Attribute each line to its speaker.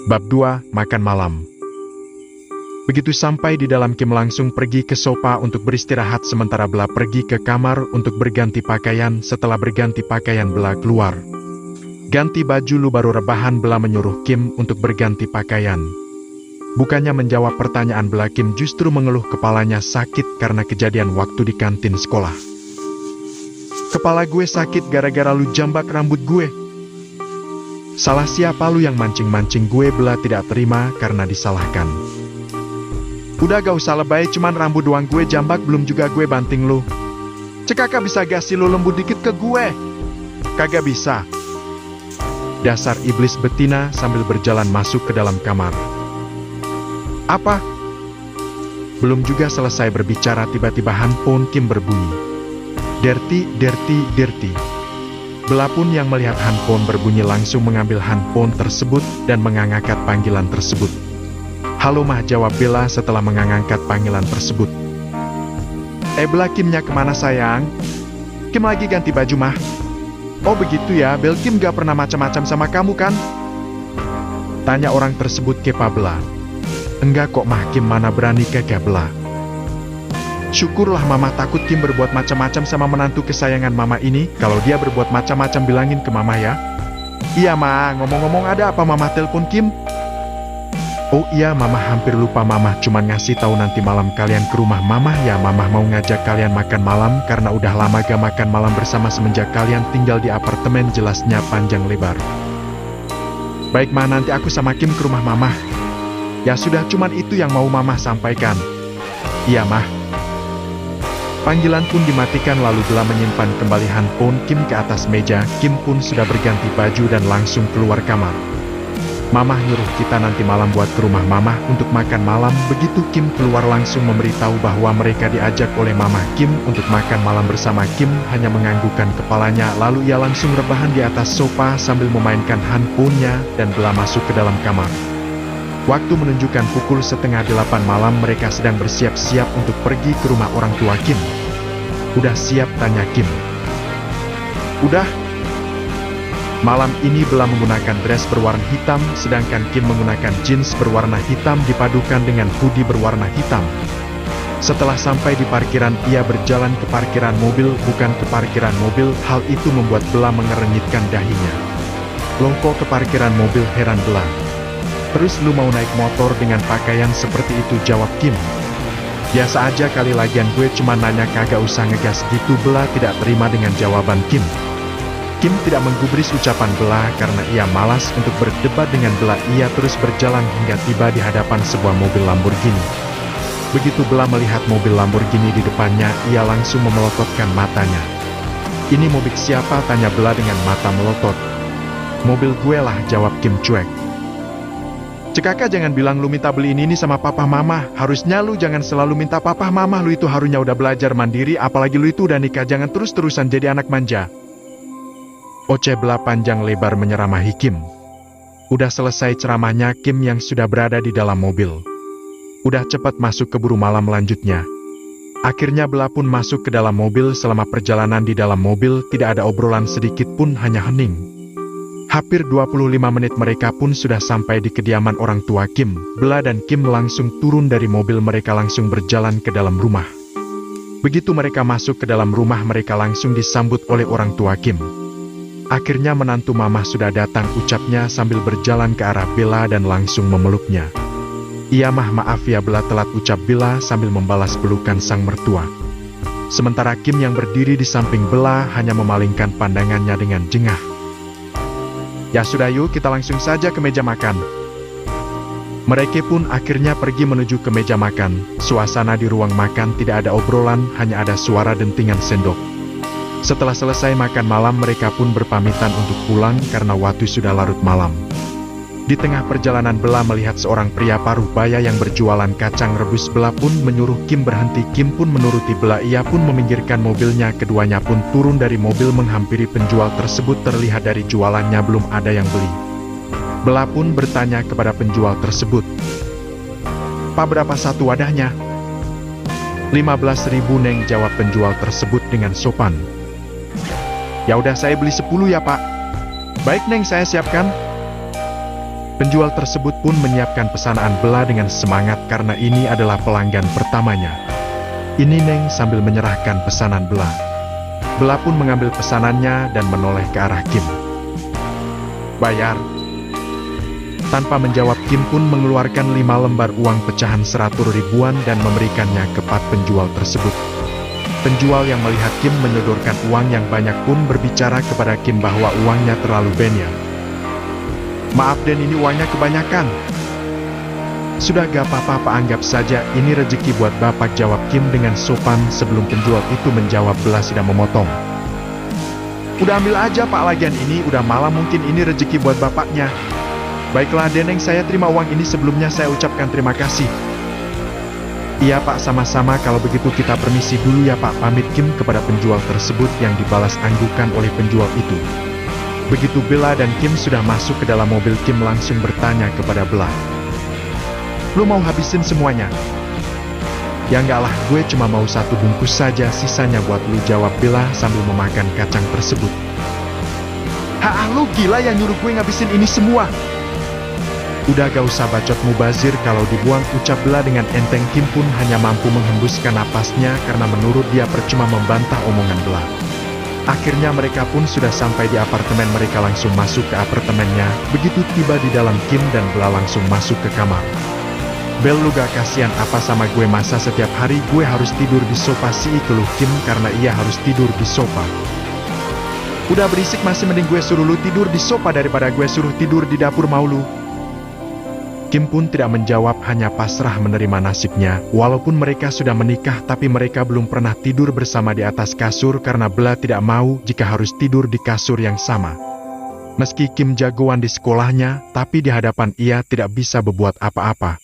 Speaker 1: Bab 2, Makan Malam. Begitu sampai di dalam, Kim langsung pergi ke sofa untuk beristirahat sementara Bella pergi ke kamar untuk berganti pakaian. Setelah berganti pakaian, Bella keluar. Ganti baju lu baru rebahan, Bella menyuruh Kim untuk berganti pakaian. Bukannya menjawab pertanyaan Bella, Kim justru mengeluh kepalanya sakit karena kejadian waktu di kantin sekolah. Kepala gue sakit gara-gara lu jambak rambut gue. Salah siapa lu yang mancing-mancing gue? Bella tidak terima karena disalahkan. Udah gak usah lebay, cuman rambut doang gue jambak, belum juga gue banting lu. Cekaka bisa gak sih lu lembut dikit ke gue? Kagak bisa. Dasar iblis betina sambil berjalan masuk ke dalam kamar. Apa? Belum juga selesai berbicara tiba-tiba handphone Kim berbunyi. Dirty, dirty, dirty. Bella pun yang melihat handphone berbunyi langsung mengambil handphone tersebut dan mengangkat panggilan tersebut. Halo mah, jawab Bella setelah mengangkat panggilan tersebut. Bella, Kimnya kemana sayang? Kim lagi ganti baju mah. Oh begitu ya Bel, Kim gak pernah macam-macam sama kamu kan? Tanya orang tersebut kepa Bella. Enggak kok mah, Kim mana berani, kekeh Bella. Syukurlah mama, takut Kim berbuat macam-macam sama menantu kesayangan mama ini. Kalau dia berbuat macam-macam bilangin ke mama ya. Iya ma, ngomong-ngomong ada apa mama telepon Kim? Oh iya mama, hampir lupa, mama cuman ngasih tahu nanti malam kalian ke rumah mama ya. Mama mau ngajak kalian makan malam karena udah lama gak makan malam bersama semenjak kalian tinggal di apartemen, jelasnya panjang lebar. Baik ma, nanti aku sama Kim ke rumah mama. Ya sudah, cuman itu yang mau mama sampaikan. Iya mah. Panggilan pun dimatikan lalu Bella menyimpan kembali handphone Kim ke atas meja. Kim pun sudah berganti baju dan langsung keluar kamar. Mama nyuruh kita nanti malam buat ke rumah mama untuk makan malam. Begitu Kim keluar langsung memberitahu bahwa mereka diajak oleh mama Kim untuk makan malam bersama. Kim hanya menganggukkan kepalanya lalu ia langsung rebahan di atas sofa sambil memainkan handphonenya dan Bella masuk ke dalam kamar. Waktu menunjukkan pukul 7:30 malam, mereka sedang bersiap-siap untuk pergi ke rumah orang tua Kim. Udah siap? Tanya Kim. Udah. Malam ini Bella menggunakan dress berwarna hitam, sedangkan Kim menggunakan jeans berwarna hitam dipadukan dengan hoodie berwarna hitam. Setelah sampai di parkiran, ia berjalan ke parkiran mobil, bukan ke parkiran mobil. Hal itu membuat Bella mengernyitkan dahinya. Loh kok ke parkiran mobil, heran Bella. Terus lu mau naik motor dengan pakaian seperti itu, jawab Kim. Biasa aja kali, lagian gue cuma nanya, kagak usah ngegas gitu. Bella tidak terima dengan jawaban Kim. Kim tidak menggubris ucapan Bella karena ia malas untuk berdebat dengan Bella. Ia terus berjalan hingga tiba di hadapan sebuah mobil Lamborghini. Begitu Bella melihat mobil Lamborghini di depannya, ia langsung memelototkan matanya. Ini mobil siapa? Tanya Bella dengan mata melotot. Mobil gue lah, jawab Kim cuek. Cekaka, jangan bilang lu minta beli ini sama papa mama. Harusnya lu jangan selalu minta papa mama. Lu itu harusnya udah belajar mandiri, apalagi lu itu udah nikah. Jangan terus-terusan jadi anak manja. Oceh Bella panjang lebar menyeramahi Kim. Udah selesai ceramahnya, Kim yang sudah berada di dalam mobil. Udah cepat masuk, keburu malam lanjutnya. Akhirnya Bella pun masuk ke dalam mobil. Selama perjalanan di dalam mobil, tidak ada obrolan sedikit pun, hanya hening. Hampir 25 menit mereka pun sudah sampai di kediaman orang tua Kim. Bella dan Kim langsung turun dari mobil, mereka langsung berjalan ke dalam rumah. Begitu mereka masuk ke dalam rumah, mereka langsung disambut oleh orang tua Kim. Akhirnya menantu mama sudah datang, ucapnya sambil berjalan ke arah Bella dan langsung memeluknya. Iya mah, maaf ya Bella, telat, ucap Bella sambil membalas pelukan sang mertua. Sementara Kim yang berdiri di samping Bella hanya memalingkan pandangannya dengan jengah. Ya sudah, yuk kita langsung saja ke meja makan. Mereka pun akhirnya pergi menuju ke meja makan. Suasana di ruang makan tidak ada obrolan, hanya ada suara dentingan sendok. Setelah selesai makan malam, mereka pun berpamitan untuk pulang karena waktu sudah larut malam. Di tengah perjalanan, Bella melihat seorang pria paruh baya yang berjualan kacang rebus. Bella pun menyuruh Kim berhenti. Kim pun menuruti Bella. Ia pun meminggirkan mobilnya. Keduanya pun turun dari mobil menghampiri penjual tersebut. Terlihat dari jualannya belum ada yang beli. Bella pun bertanya kepada penjual tersebut. Pak, berapa satu wadahnya? 15.000 neng, jawab penjual tersebut dengan sopan. Ya udah, saya beli 10 ya pak. Baik neng, saya siapkan. Penjual tersebut pun menyiapkan pesanan Bella dengan semangat karena ini adalah pelanggan pertamanya. "Ini Neng," sambil menyerahkan pesanan Bella. Bella pun mengambil pesanannya dan menoleh ke arah Kim. "Bayar." Tanpa menjawab, Kim pun mengeluarkan 5 lembar uang pecahan 100 ribuan dan memberikannya kepada penjual tersebut. Penjual yang melihat Kim menyodorkan uang yang banyak pun berbicara kepada Kim bahwa uangnya terlalu banyak. "Maaf Den, ini uangnya kebanyakan." "Sudah gak apa-apa, anggap saja ini rezeki buat Bapak," jawab Kim dengan sopan sebelum penjual itu menjawab. Bella tidak memotong. "Udah ambil aja Pak, lagian ini udah malam, mungkin ini rezeki buat Bapaknya." "Baiklah Deneng, saya terima uang ini, sebelumnya saya ucapkan terima kasih." "Iya Pak, sama-sama, kalau begitu kita permisi dulu ya Pak," pamit Kim kepada penjual tersebut yang dibalas anggukan oleh penjual itu. Begitu Bella dan Kim sudah masuk ke dalam mobil, Kim langsung bertanya kepada Bella, "Lu mau habisin semuanya?" "Ya enggak lah, gue cuma mau 1 bungkus saja, sisanya buat lu," jawab Bella sambil memakan kacang tersebut. "Hah, lu gila ya nyuruh gue ngabisin ini semua?" "Udah gak usah bacot mubazir, kalau dibuang," ucap Bella dengan enteng. Kim pun hanya mampu menghembuskan napasnya karena menurut dia percuma membantah omongan Bella. Akhirnya mereka pun sudah sampai di apartemen. Mereka langsung masuk ke apartemennya. Begitu tiba di dalam, Kim dan Bella langsung masuk ke kamar. "Bel, lu gak kasihan apa sama gue? Masa setiap hari gue harus tidur di sofa sih?" keluh Kim karena ia harus tidur di sofa. "Udah berisik, masih mending gue suruh lu tidur di sofa daripada gue suruh tidur di dapur, mau lu?" Kim pun tidak menjawab, hanya pasrah menerima nasibnya. Walaupun mereka sudah menikah, tapi mereka belum pernah tidur bersama di atas kasur karena Bella tidak mau jika harus tidur di kasur yang sama. Meski Kim jagoan di sekolahnya, tapi di hadapan ia tidak bisa berbuat apa-apa.